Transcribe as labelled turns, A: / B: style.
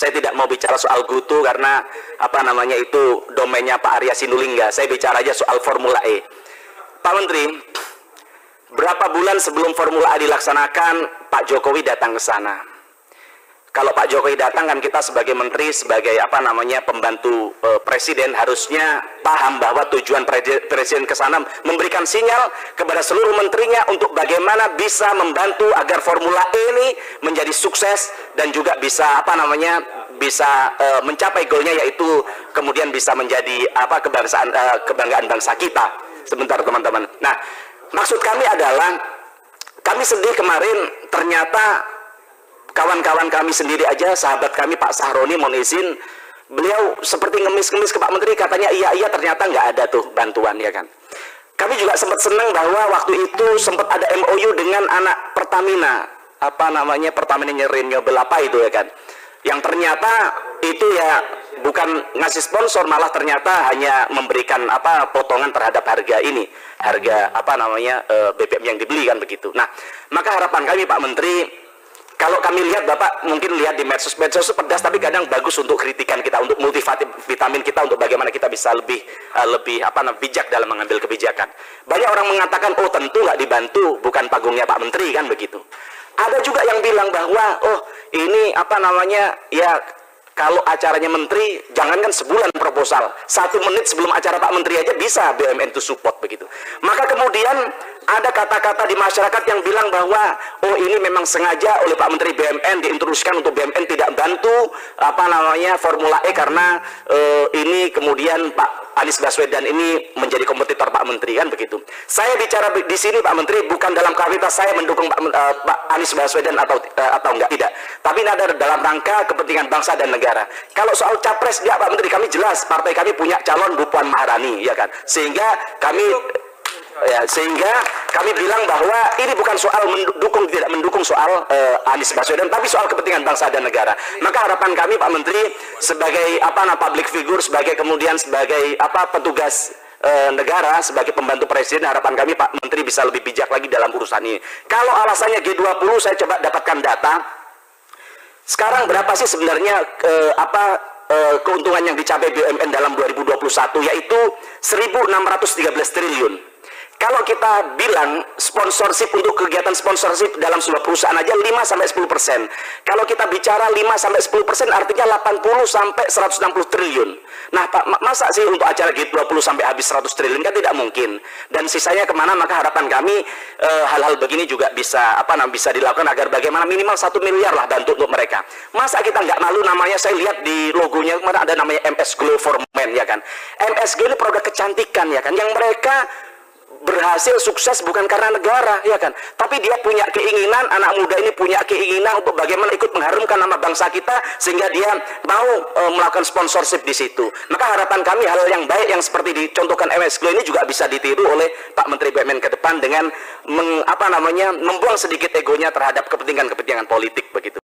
A: Saya tidak mau bicara soal GoTo karena apa namanya itu domainnya Pak Arya Sinulinga. Saya bicara aja soal Formula E. Pak Menteri, berapa bulan sebelum Formula E dilaksanakan, Pak Jokowi datang ke sana. Kalau Pak Jokowi datang kan kita sebagai menteri, sebagai apa namanya pembantu presiden harusnya paham bahwa tujuan presiden ke sana memberikan sinyal kepada seluruh menterinya untuk bagaimana bisa membantu agar Formula E ini menjadi sukses dan juga bisa apa namanya bisa mencapai goalnya, yaitu kemudian bisa menjadi apa kebanggaan bangsa kita. Sebentar teman-teman. Nah, maksud kami adalah kami sedih kemarin ternyata kawan-kawan kami sendiri aja, sahabat kami Pak Sahroni, mohon izin, beliau seperti ngemis-ngemis ke Pak Menteri, katanya iya ternyata nggak ada tuh bantuan, ya kan. Kami juga sempat senang bahwa waktu itu sempat ada MOU dengan anak Pertamina, apa namanya Pertamina Renewable apa itu, ya kan, yang ternyata itu ya bukan ngasih sponsor, malah ternyata hanya memberikan apa potongan terhadap harga ini, harga apa namanya BBM yang dibeli kan begitu. Nah, maka harapan kami Pak Menteri, kalau kami lihat, Bapak mungkin lihat di medsos itu pedas, tapi kadang bagus untuk kritikan kita, untuk multivitamin kita, untuk bagaimana kita bisa lebih bijak dalam mengambil kebijakan. Banyak orang mengatakan, oh tentu nggak dibantu, bukan panggungnya Pak Menteri kan begitu. Ada juga yang bilang bahwa, oh ini apa namanya, ya kalau acaranya Menteri, jangankan sebulan proposal, 1 menit sebelum acara Pak Menteri aja bisa BUMN itu support begitu. Maka kemudian ada kata-kata di masyarakat yang bilang bahwa oh ini memang sengaja oleh Pak Menteri BUMN diintroduksikan untuk BUMN tidak bantu apa namanya Formula E karena ini kemudian Pak Anies Baswedan ini menjadi kompetitor Pak Menteri kan begitu. Saya bicara di sini Pak Menteri bukan dalam kapasitas saya mendukung Pak Anies Baswedan atau enggak, tidak. Tapi ini ada dalam rangka kepentingan bangsa dan negara. Kalau soal capres enggak Pak Menteri, kami jelas partai kami punya calon Bu Puan Maharani, ya kan. Sehingga kami bilang bahwa ini bukan soal mendukung tidak mendukung soal Anies Baswedan, tapi soal kepentingan bangsa dan negara. Maka harapan kami Pak Menteri sebagai public figure, sebagai petugas negara, sebagai pembantu presiden, harapan kami Pak Menteri bisa lebih bijak lagi dalam urusan ini. Kalau alasannya G20, saya coba dapatkan data. Sekarang berapa sih sebenarnya keuntungan yang dicapai BUMN dalam 2021, yaitu 1.613 triliun. Kalau kita bilang sponsorship untuk kegiatan sponsorship dalam sebuah perusahaan aja 5-10%. Kalau kita bicara 5-10% artinya 80-160 triliun. Nah Pak, masa sih untuk acara G20 sampai habis 100 triliun kan tidak mungkin. Dan sisanya kemana? Maka harapan kami hal-hal begini juga bisa bisa dilakukan agar bagaimana minimal 1 miliar lah bantu untuk mereka. Masa kita nggak malu, namanya saya lihat di logonya kemarin ada namanya MS Glow for Men, ya kan. MS Glow ini produk kecantikan, ya kan, yang mereka berhasil sukses bukan karena negara, ya kan, tapi dia punya keinginan, anak muda ini punya keinginan untuk bagaimana ikut mengharumkan nama bangsa kita sehingga dia mau melakukan sponsorship di situ. Maka harapan kami hal yang baik yang seperti dicontohkan MS Glow ini juga bisa ditiru oleh Pak Menteri BUMN ke depan dengan membuang sedikit egonya terhadap kepentingan politik begitu.